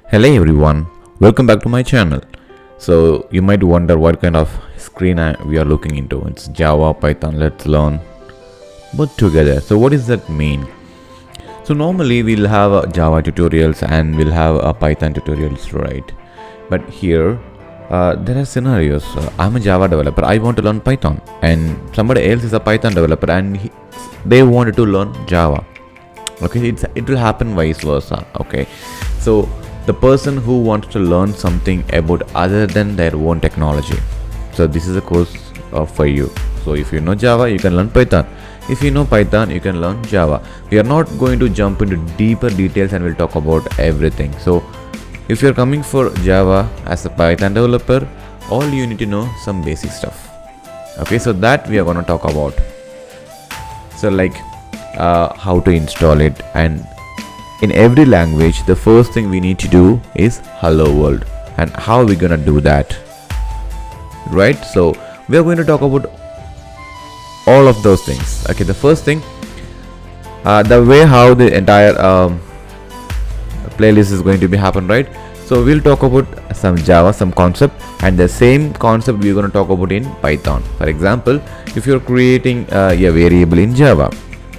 Hello everyone, welcome back to my channel. So you might wonder what kind of screen we are looking into. It's Java, Python, let's learn both together. So what does that mean? So normally we'll have Java tutorials and we'll have Python tutorials, right? But here there are scenarios. I'm a Java developer, I want to learn Python, and somebody else is a Python developer and they wanted to learn Java. Okay, it will happen vice versa. Okay, so the person who wants to learn something about other than their own technology, so this is a course for you. So if you know Java, you can learn Python. If you know Python, you can learn Java. We are not going to jump into deeper details and we'll talk about everything. So if you're coming for Java as a Python developer, all you need to know some basic stuff. Okay, so that we are going to talk about. So like how to install it, and in every language the first thing we need to do is hello world, and how are we gonna do that, right? So we are going to talk about all of those things. Okay, the first thing, the way how the entire playlist is going to be happen, right? So we'll talk about some Java, some concept, and the same concept we're going to talk about in Python. For example, if you're creating a variable in Java,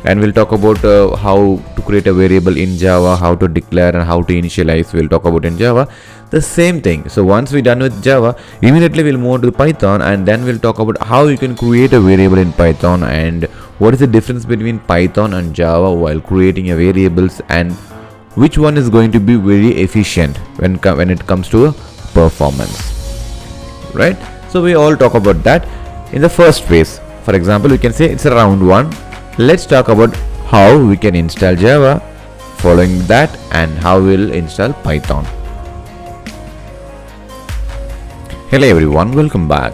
and we'll talk about how to create a variable in Java, how to declare and how to initialize, we'll talk about in Java. The same thing. So once we're done with Java, immediately we'll move to Python, and then we'll talk about how you can create a variable in Python and what is the difference between Python and Java while creating a variables, and which one is going to be very efficient when it comes to performance, right? So we all talk about that in the first phase. For example, we can say it's a round one. Let's talk about how we can install Java, following that, and how we'll install Python. Hello everyone, welcome back.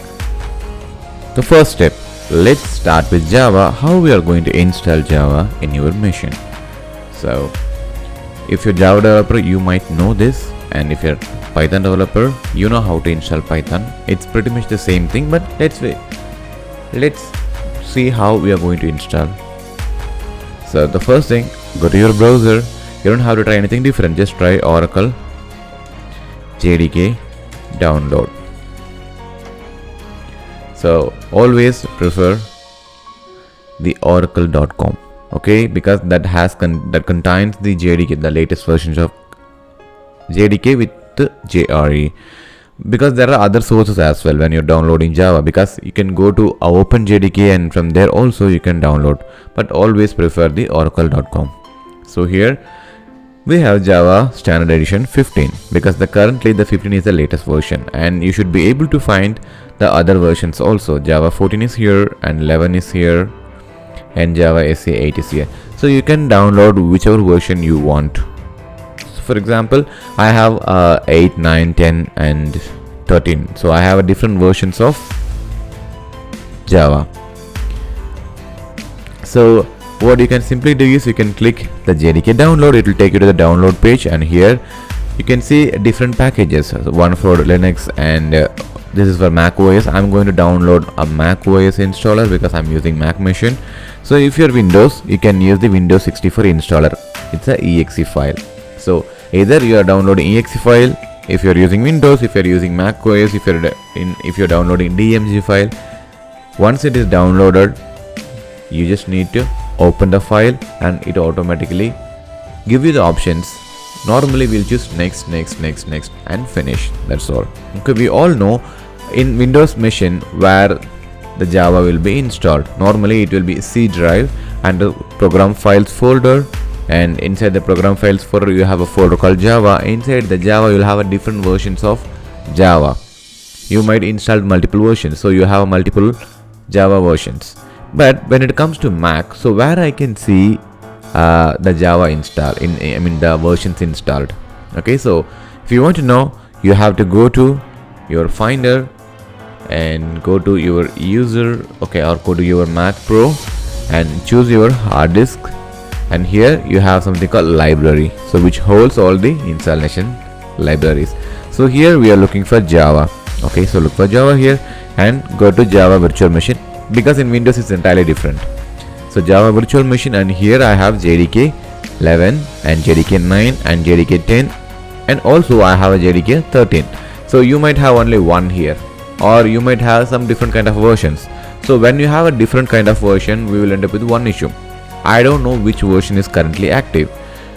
The first step, let's start with Java, how we are going to install Java in your machine. So if you're Java developer, you might know this, and if you're Python developer, you know how to install Python. It's pretty much the same thing, but let's see how we are going to install. So the first thing, go to your browser. You don't have to try anything different, just try Oracle JDK download. So always prefer the oracle.com, okay, because that contains the JDK, the latest versions of JDK with the JRE. Because there are other sources as well when you're downloading Java, because you can go to OpenJDK and from there also you can download, but always prefer the oracle.com. So here we have Java Standard Edition 15, because currently the 15 is the latest version, and you should be able to find the other versions also. Java 14 is here, and 11 is here, and Java SE 8 is here. So you can download whichever version you want. For example, I have 8, 9, 10 and 13. So I have different versions of Java. So what you can simply do is you can click the JDK download. It will take you to the download page, and here you can see different packages. So one for Linux, and this is for Mac OS. I'm going to download a Mac OS installer because I'm using Mac machine. So if you're Windows, you can use the Windows 64 installer. It's a exe file. So either you are downloading exe file if you're using Windows, if you're using Mac OS, if you're downloading DMG file. Once it is downloaded, you just need to open the file and it automatically give you the options. Normally we'll choose next and finish. That's all. Okay, we all know in Windows machine where the Java will be installed. Normally it will be C drive and the program files folder, and inside the program files folder you have a folder called Java. Inside the Java you'll have a different versions of Java. You might install multiple versions, so you have multiple Java versions. But when it comes to Mac, so where I can see the Java install the versions installed. Okay, so if you want to know, you have to go to your Finder and go to your user, okay, or go to your Mac Pro and choose your hard disk, and here you have something called library, so which holds all the installation libraries. So here we are looking for Java. Okay, so look for Java here and go to Java virtual machine, because in Windows it's entirely different. So Java Virtual Machine, and here I have JDK 11 and JDK 9 and JDK 10, and also I have a JDK 13. So you might have only one here, or you might have some different kind of versions. So when you have a different kind of version, we will end up with one issue. I don't know which version is currently active.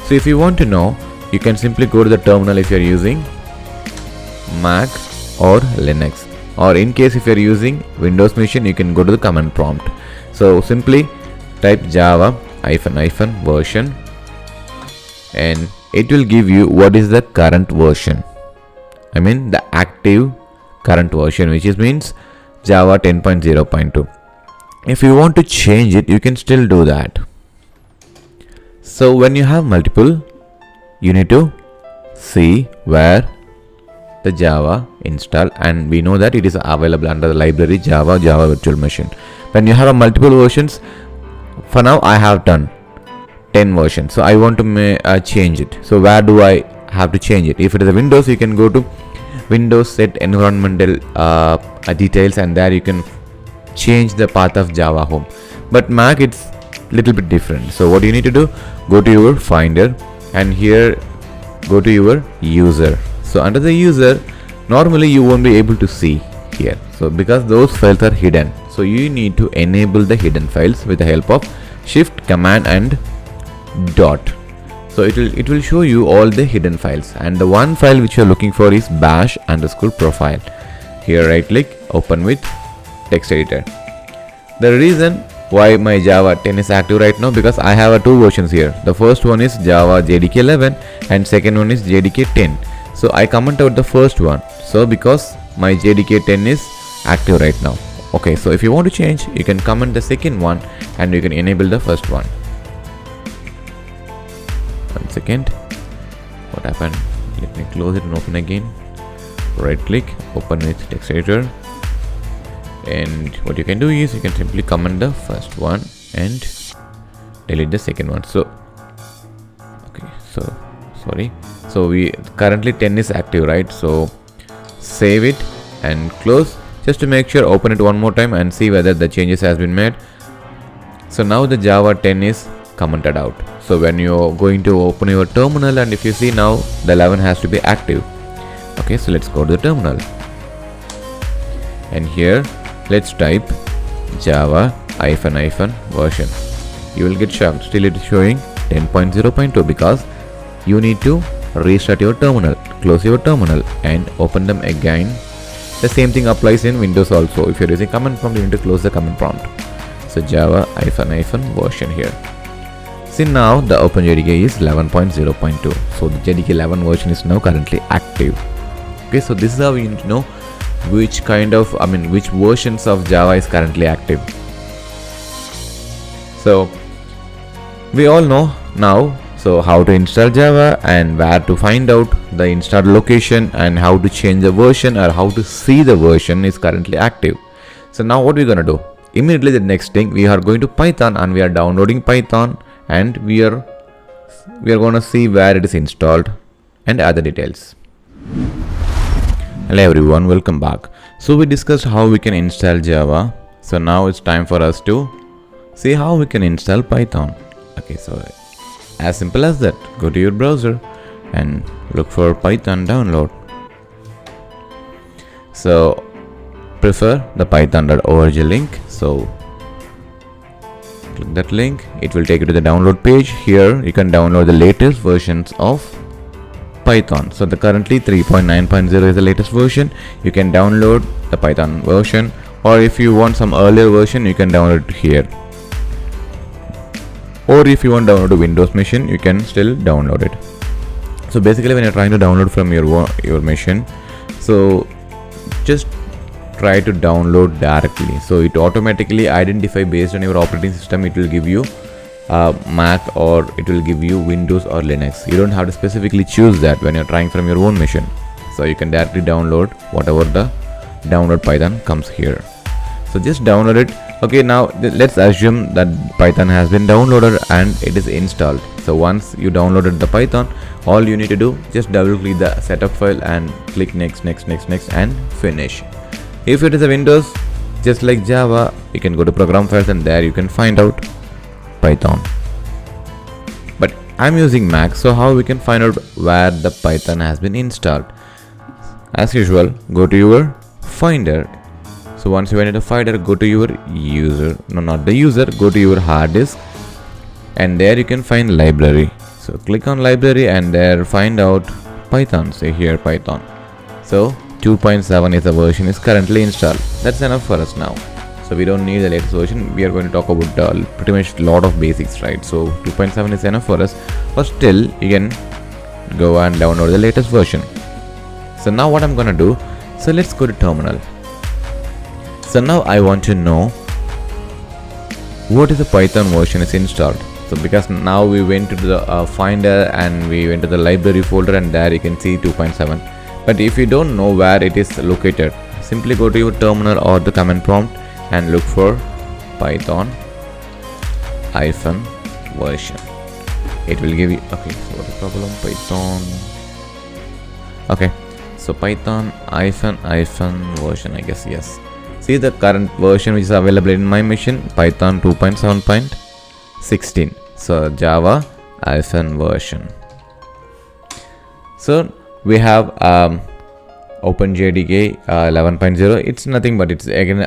So if you want to know, you can simply go to the terminal if you are using Mac or Linux, or in case if you are using Windows machine, you can go to the command prompt. So simply type java version, and it will give you what is the current version. I mean the active current version, which is means Java 10.0.2. If you want to change it, you can still do that. So when you have multiple, you need to see where the Java install, and we know that it is available under the library Java Virtual Machine. When you have a multiple versions, for now I have done 10 versions, so I want to change it. So where do I have to change it? If it is a Windows, you can go to Windows set environmental details, and there you can change the path of Java home. But Mac, it's little bit different. So what you need to do, go to your Finder, and here go to your user. So under the user, normally you won't be able to see here, so because those files are hidden. So you need to enable the hidden files with the help of Shift, Command and dot. So it will show you all the hidden files, and the one file which you are looking for is bash_profile. Here right click, open with text editor. The reason why my Java 10 is active right now, because I have two versions here. The first one is Java JDK 11 and second one is JDK 10. So I comment out the first one, so because my JDK 10 is active right now. Okay, so if you want to change, you can comment the second one and you can enable the first one. One second, what happened? Let me close it and open again. Right click, open with text editor, and what you can do is you can simply comment the first one and delete the second one. So okay, so sorry, so we currently 10 is active, right? So save it and close. Just to make sure, open it one more time and see whether the changes has been made. So now the Java 10 is commented out. So when you're going to open your terminal, and if you see now the 11 has to be active. Okay, so let's go to the terminal, and here let's type Java version. You will get shocked, still it is showing 10.0.2 because you need to restart your terminal, close your terminal and open them again. The same thing applies in Windows also. If you're using command prompt, you need to close the command prompt. So Java version here. See, now the OpenJDK is 11.0.2. So the JDK 11 version is now currently active. Okay, so this is how you need to know which versions of Java is currently active. So we all know now, so how to install Java and where to find out the installed location and how to change the version or how to see the version is currently active. So now what we're gonna do? Immediately the next thing, we are going to Python and we are downloading Python, and we are gonna see where it is installed and other details. Hello everyone, welcome back. So we discussed how we can install Java. So now it's time for us to see how we can install Python. Okay, so as simple as that, go to your browser and look for Python download. So prefer the python.org link. So click that link, it will take you to the download page. Here you can download the latest versions of Python. So the currently 3.9.0 is the latest version. You can download the Python version, or if you want some earlier version, you can download it here. Or if you want to download a Windows machine, you can still download it. So basically when you're trying to download from your machine, so just try to download directly. So it automatically identify based on your operating system. It will give you Mac or it will give you Windows or Linux. You don't have to specifically choose that when you're trying from your own machine. So you can directly download whatever the download Python comes here. So just download it. Okay, now let's assume that Python has been downloaded and it is installed. So once you downloaded the Python, all you need to do, just double click the setup file and click next and finish. If it is a Windows, just like Java, you can go to program files and there you can find out Python. But I'm using Mac, so how we can find out where the Python has been installed? As usual, go to your Finder. So once you enter the Finder, go to your user, no, not the user, go to your hard disk, and there you can find library. So click on library and there find out Python. Say here Python. So 2.7 is the version is currently installed. That's enough for us now. So we don't need the latest version. We are going to talk about pretty much a lot of basics, right? So 2.7 is enough for us. But still, you can go and download the latest version. So now what I'm gonna do, so let's go to terminal. So now I want to know what is the Python version is installed. So because now we went to the Finder and we went to the library folder, and there you can see 2.7. But if you don't know where it is located, simply go to your terminal or the command prompt and look for Python -version. It will give you, okay, so what is the problem? Python, okay, so Python -version, I guess, yes. See the current version which is available in my machine, Python 2.7.16. So Java -version. So we have OpenJDK 11.0. It's nothing but it's again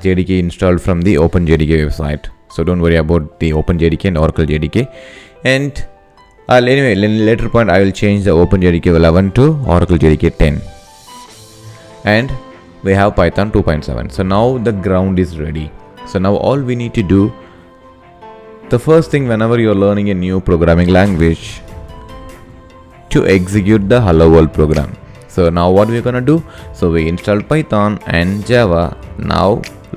JDK installed from the OpenJDK website. So don't worry about the OpenJDK and Oracle JDK. And anyway, later point I will change the OpenJDK 11 to Oracle JDK 10. And we have Python 2.7. So now the ground is ready. So now all we need to do, the first thing whenever you're learning a new programming language, to execute the Hello World program. So now what we're gonna do, so we installed Python and Java. Now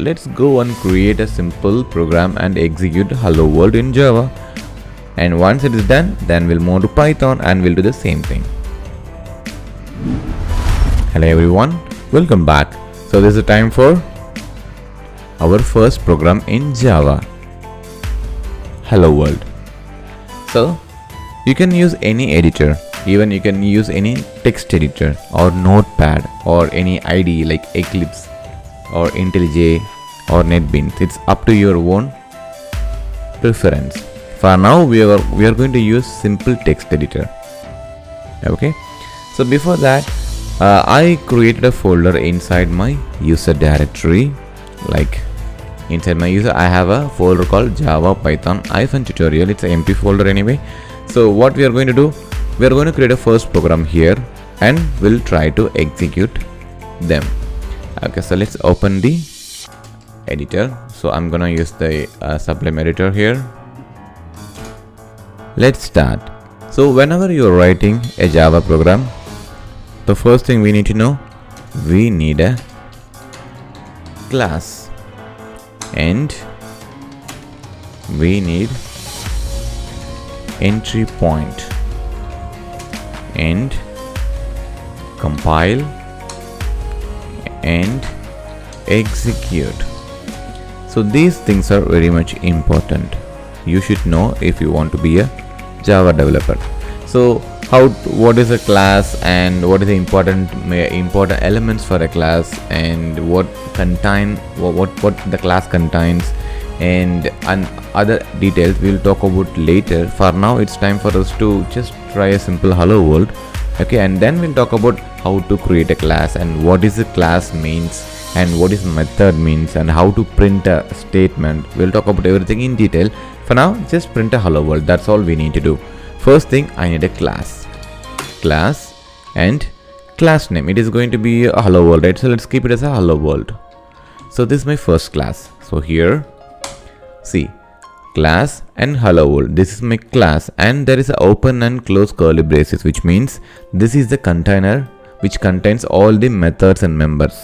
let's go and create a simple program and execute Hello World in Java. And once it is done, then we'll move to Python and we'll do the same thing. Hello everyone, welcome back. So this is the time for our first program in Java, Hello World. So you can use any editor. Even you can use any text editor or notepad or any IDE like Eclipse or IntelliJ or NetBeans. It's up to your own preference. For now we are going to use simple text editor. Okay, so before that I created a folder inside my user directory. Like inside my user I have a folder called Java Python -tutorial. It's an empty folder anyway. So what we are going to do, we are going to create a first program here and we'll try to execute them. Okay, so let's open the editor. So I'm gonna use the Sublime editor here. Let's start. So whenever you're writing a Java program, the first thing we need to know, we need a class and we need entry point and compile and execute. So these things are very much important. You should know if you want to be a Java developer. So what is a class and what is the important elements for a class and what the class contains and other details we'll talk about later. For now it's time for us to just try a simple Hello World. Okay, and then we'll talk about how to create a class and what is a class means and what is method means and how to print a statement. We'll talk about everything in detail. For now, just print a Hello World. That's all we need to do. First thing, I need a class and class name. It is going to be a Hello World, right? So let's keep it as a Hello World. So this is my first class. So here, see, class and Hello World. This is my class and there is an open and close curly braces, which means this is the container which contains all the methods and members,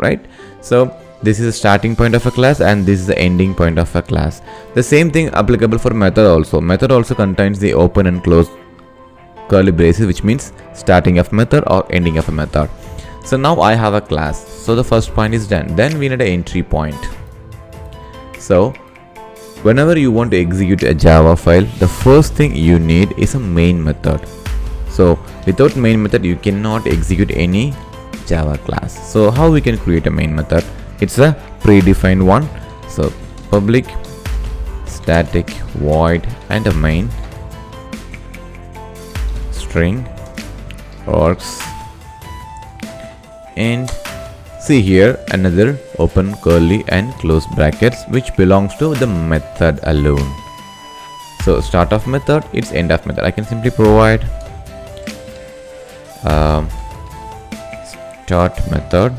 right? So this is the starting point of a class and this is the ending point of a class. The same thing applicable for method also. Method also contains the open and close curly braces, which means starting of method or ending of a method. So now I have a class. So the first point is done. Then we need an entry point. So whenever you want to execute a Java file, the first thing you need is a main method. So without main method, you cannot execute any Java class. So how we can create a main method? It's a predefined one. So public static void and a main string args, and see here another open curly and close brackets which belongs to the method alone. So start of method, it's end of method. I can simply provide start method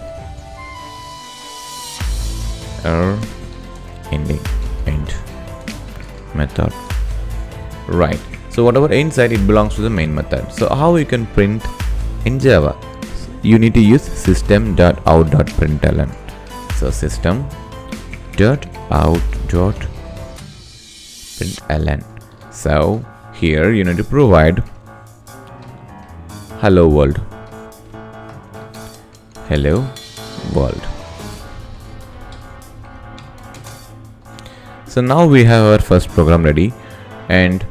or ending end method, right? So whatever inside, it belongs to the main method. So how you can print in Java? You need to use system.out.println. So system.out.println. So here you need to provide hello world. Hello world. So now we have our first program ready, and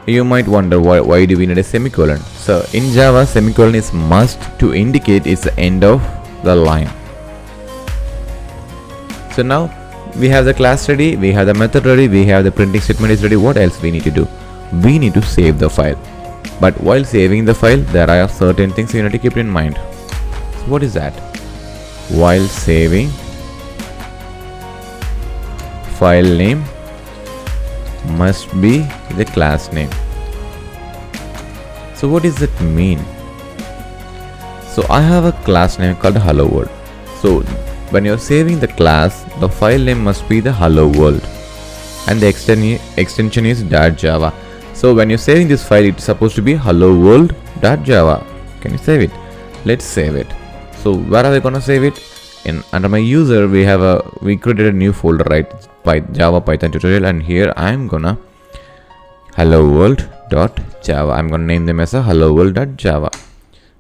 you might wonder why do we need a semicolon. So in Java, semicolon is must to indicate it's the end of the line. So now we have the class ready, we have the method ready, we have the printing statement is ready. What else we need to do? We need to save the file. But while saving the file, there are certain things you need to keep in mind. So what is that? While saving, file name must be the class name. So what does it mean? So I have a class name called hello world. So when you're saving the class, the file name must be the hello world, and the extension is .java. So when you're saving this file, it's supposed to be hello world.java. Can you save it? Let's save it. So where are we gonna save it? Under my user, we created a new folder, right? Java Python tutorial, and here I'm gonna hello world.java. I'm gonna name them as a hello world.java.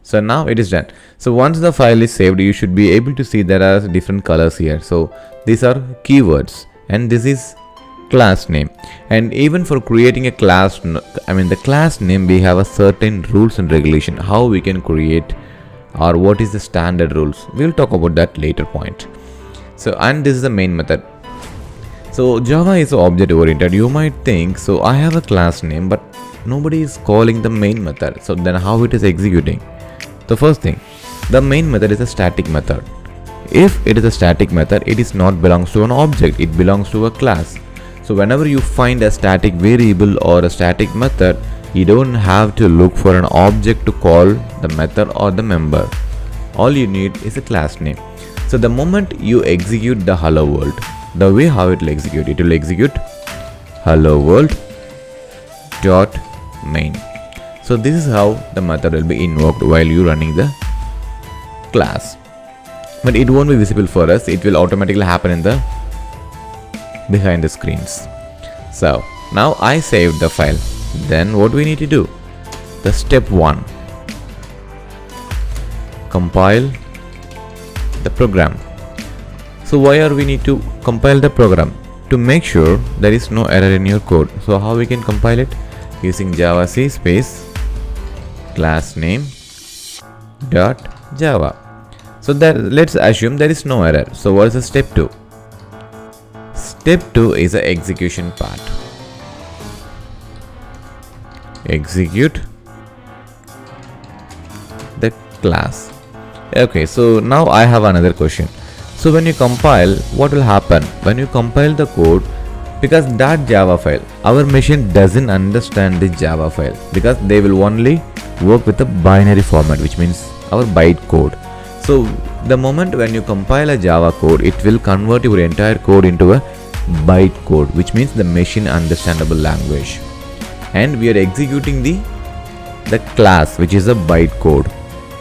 So now it is done. So once the file is saved, you should be able to see there are different colors here. So these are keywords, and this is class name. And even for creating a class, the class name, we have a certain rules and regulation how we can create, or what is the standard rules. We'll talk about that later point. So, and this is the main method. So Java is object oriented. You might think, so I have a class name, but nobody is calling the main method. So then how it is executing? The first thing, the main method is a static method. If it is a static method, it is not belongs to an object, it belongs to a class. So whenever you find a static variable or a static method, you don't have to look for an object to call the method or the member. All you need is a class name. So the moment you execute the hello world, the way how it will execute hello world dot main. So this is how the method will be invoked while you running the class. But it won't be visible for us. It will automatically happen in the behind the screens. So now I saved the file. Then what we need to do? The step 1. Compile the program. So why are we need to compile the program? To make sure there is no error in your code. So how we can compile it? Using Java C space class name dot Java. So that let's assume there is no error. So what is the step 2? Step 2 is the execution part. Execute the class. Okay, so now I have another question. So when you compile, what will happen? When you compile the code, because that Java file, our machine doesn't understand the Java file, because they will only work with the binary format, which means our byte code. So the moment when you compile a Java code, it will convert your entire code into a byte code, which means the machine understandable language. And we are executing the class, which is a byte code.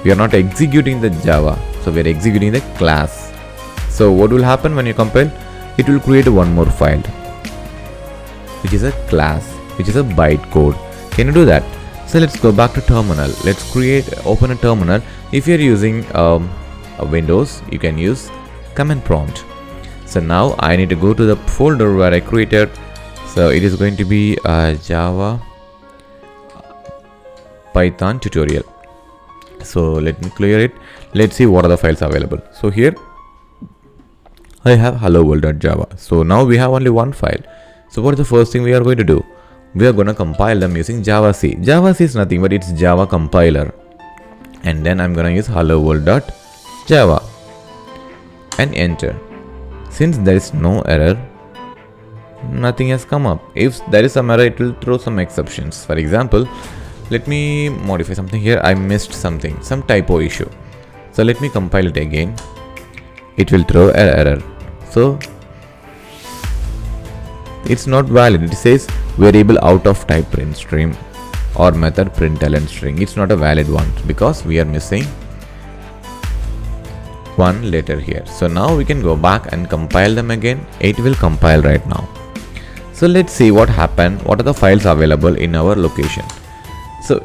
We are not executing the Java, so we are executing the class. So what will happen when you compile? It will create one more file, which is a class, which is a byte code. Can you do that? So let's go back to terminal. Let's open a terminal. If you're using a Windows, you can use command prompt. So now I need to go to the folder where I created. So it is going to be Java Python tutorial. So let me clear it. Let's see what are the files available. So here I have hello world.java. So now we have only one file. So what is the first thing we are going to do? We are going to compile them using Javac. Javac is nothing but it's Java compiler. And then I'm going to use hello world.java and enter. Since there is no error, nothing has come up. If there is some error, it will throw some exceptions. For example, let me modify something here. I missed something, some typo issue. So let me compile it again. It will throw an error. So it's not valid. It says variable out of type print stream or method println string. It's not a valid one because we are missing one letter here. So now we can go back and compile them again. It will compile right now. So let's see what happened. What are the files available in our location? So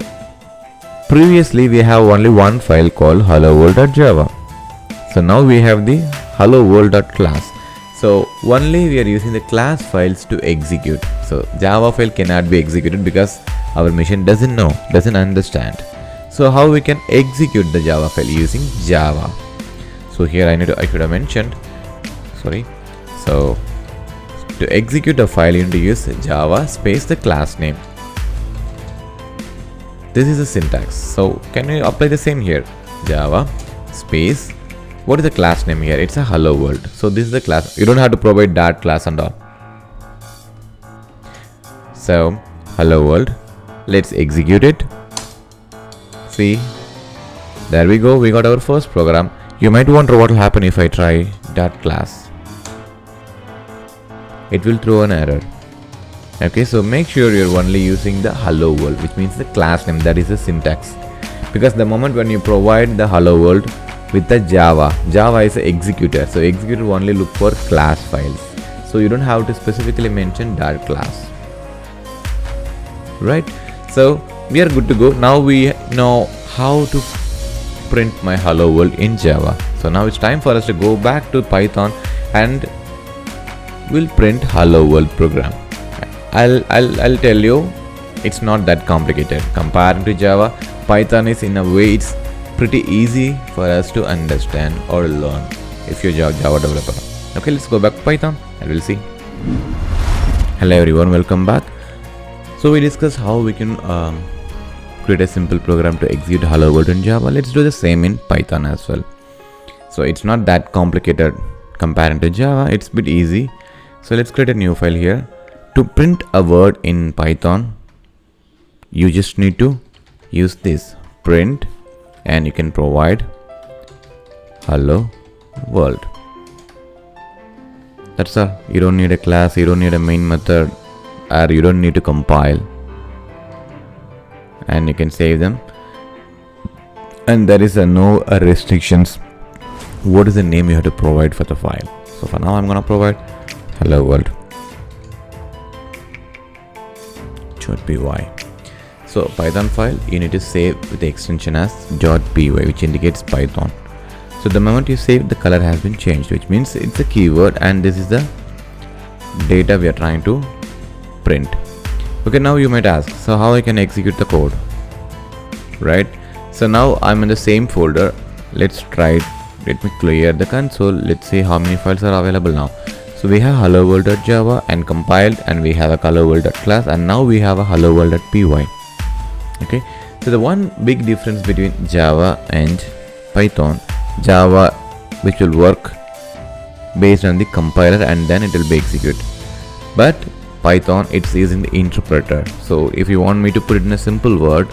previously we have only one file called hello world.java. So now we have the hello world.class. So only we are using the class files to execute. So Java file cannot be executed because our machine doesn't know, doesn't understand. So how we can execute the Java file using Java? So here I should have mentioned, sorry. So to execute a file, you need to use Java space the class name. This is the syntax. So can you apply the same here? Java space, what is the class name here? It's a hello world. So this is the class. You don't have to provide that class and all. So hello world, let's execute it. See, there we go. We got our first program. You might wonder what will happen if I try that class. It will throw an error. Okay, so make sure you're only using the hello world, which means the class name, that is the syntax. Because the moment when you provide the hello world with the Java is an executor. So executor will only look for class files. So you don't have to specifically mention that class. Right? So we are good to go. Now we know how to print my hello world in Java. So now it's time for us to go back to Python and we'll print hello world program. I'll tell you, it's not that complicated. Compared to Java, Python is in a way it's pretty easy for us to understand or learn if you're a Java developer. Okay, let's go back to Python and we'll see. Hello everyone, welcome back. So we discussed how we can create a simple program to execute hello world in Java. Let's do the same in Python as well. So it's not that complicated compared to Java, it's a bit easy. So let's create a new file here. To print a word in Python, you just need to use this print and you can provide hello world. That's all. You don't need a class, you don't need a main method, or you don't need to compile. And you can save them. And there is no restrictions. What is the name you have to provide for the file? So for now I'm gonna provide hello world. .py. So Python file you need to save with the extension as .py, which indicates Python. So the moment you save, the color has been changed, which means it's a keyword and this is the data we are trying to print. Okay, now you might ask, so how I can execute the code, right? So now I'm in the same folder. Let's try it. Let me clear the console. Let's see how many files are available now. So we have hello world.java and compiled, and we have a hello world.class, and now we have a hello world.py. Okay, so the one big difference between Java and Python, Java which will work based on the compiler and then it will be executed, but Python it's using the interpreter. So if you want me to put it in a simple word,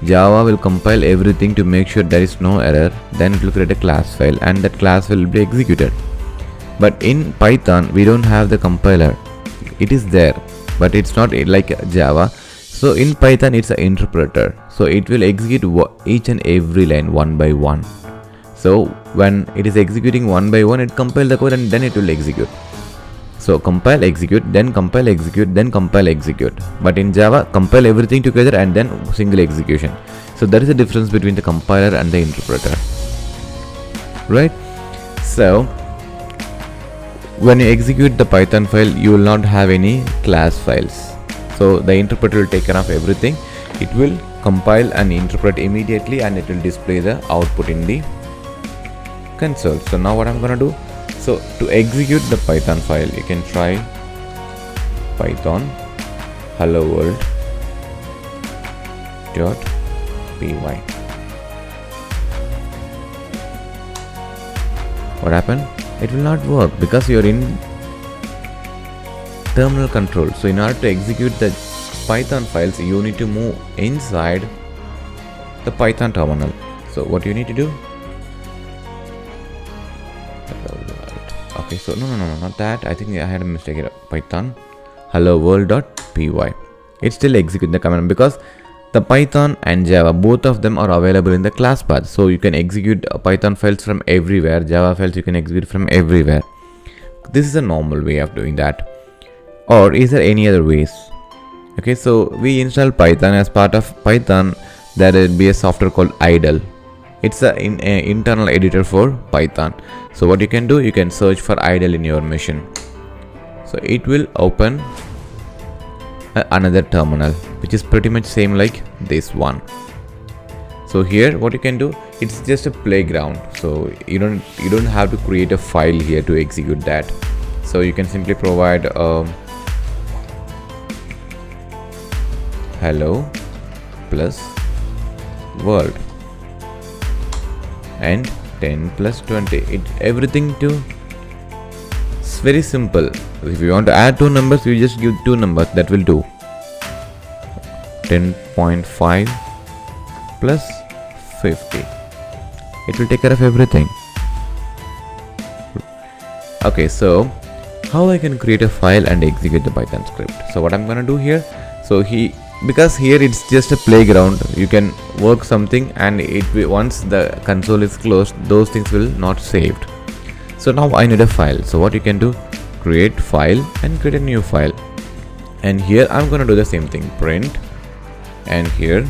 Java will compile everything to make sure there is no error, then it will create a class file and that class will be executed. But in Python we don't have the compiler. It is there, but it's not like Java. So in Python it's an interpreter, so it will execute each and every line one by one. So when it is executing one by one, it compiles the code and then it will execute. So compile, execute, then compile, execute, then compile, execute. But in Java, compile everything together and then single execution. So there is a difference between the compiler and the interpreter, right? So when you execute the Python file, you will not have any class files. So the interpreter will take care of everything. It will compile and interpret immediately and it will display the output in the console. So now what I'm gonna do, so to execute the Python file, you can try python hello world dot py. What happened? It will not work because you are in terminal control. So in order to execute the Python files, you need to move inside the Python terminal. So what you need to do? Okay, so no, not that. I think I had a mistake here. Python hello world.py. It still executes the command because the Python and Java, both of them are available in the class path. So you can execute Python files from everywhere. Java files you can execute from everywhere. This is a normal way of doing that. Or is there any other ways? Okay, so we install Python. As part of Python, there will be a software called idle. It's an internal editor for Python. So what you can do, you can search for idle in your machine. So it will open another terminal, which is pretty much same like this one. So here what you can do, it's just a playground. So you don't have to create a file here to execute that. So you can simply provide hello plus world and 10 plus 20. Everything to, it's very simple. If you want to add two numbers, you just give two numbers, that will do. 10.5 plus 50. It will take care of everything. Okay, so how I can create a file and execute the Python script? So what I'm gonna do here, so because here it's just a playground, you can work something and once the console is closed, those things will not saved. So now I need a file. So what you can do, create file and create a new file. And here I'm gonna do the same thing, print. And here,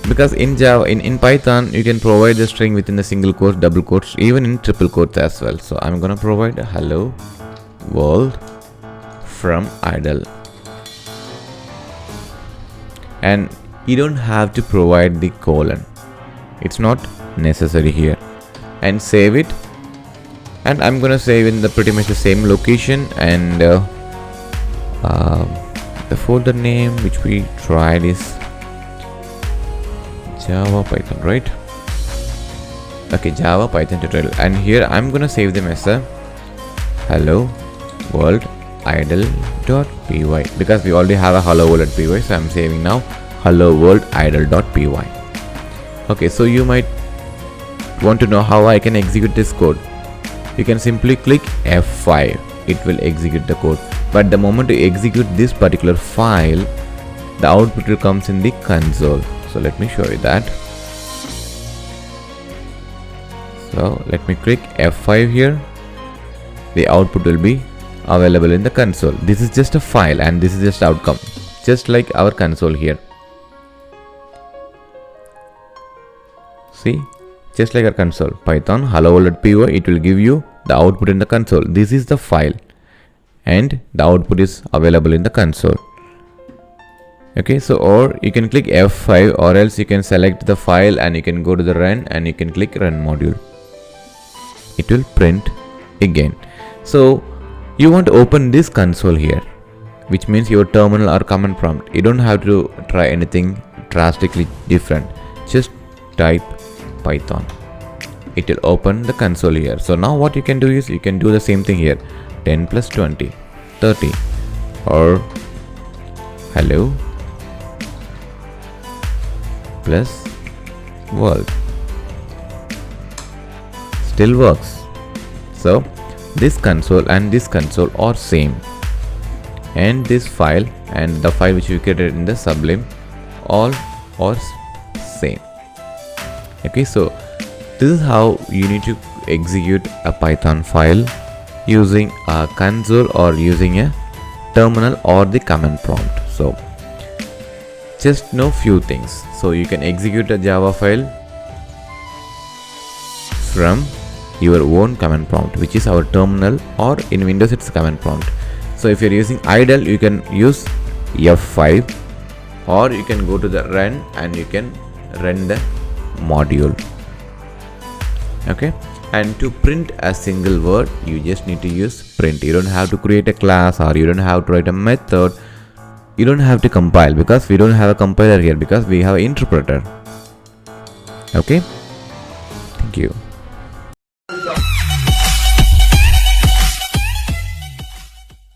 because in Java, in Python, you can provide the string within the single quotes, double quotes, even in triple quotes as well. So I'm gonna provide a hello world from idle. And you don't have to provide the colon. It's not necessary here. And save it. And I'm gonna save in the pretty much the same location, and the folder name which we tried is Java Python, right? Okay, Java Python tutorial. And here I'm gonna save them as a hello world idle.py because we already have a hello world.py. So I'm saving now hello world idle.py. Okay, so you might want to know how I can execute this code. You can simply click F5. It will execute the code. But the moment you execute this particular file, the output will comes in the console. So let me show you that. So let me click F5 here. The output will be available in the console. This is just a file and this is just outcome, just like our console here. See, just like our console, Python hello world.py, it will give you the output in the console. This is the file and the output is available in the console. Okay, so or you can click F5, or else you can select the file and you can go to the run and you can click run module. It will print again. So you want to open this console here, which means your terminal or command prompt. You don't have to try anything drastically different. Just type Python. It will open the console here. So now what you can do is you can do the same thing here. 10 plus 20, 30, or hello plus world. Still works. So this console and this console are same, and this file and the file which we created in the Sublime all are same. Okay, so this is how you need to execute a Python file using a console or using a terminal or the command prompt. So just know few things. So you can execute a Java file from your own command prompt, which is our terminal, or in Windows it's command prompt. So if you're using idle, you can use F5, or you can go to the run and you can run the module. Okay, And to print a single word, you just need to use print. You don't have to create a class, or you don't have to write a method. You don't have to compile, because we don't have a compiler here, because we have an interpreter. Okay.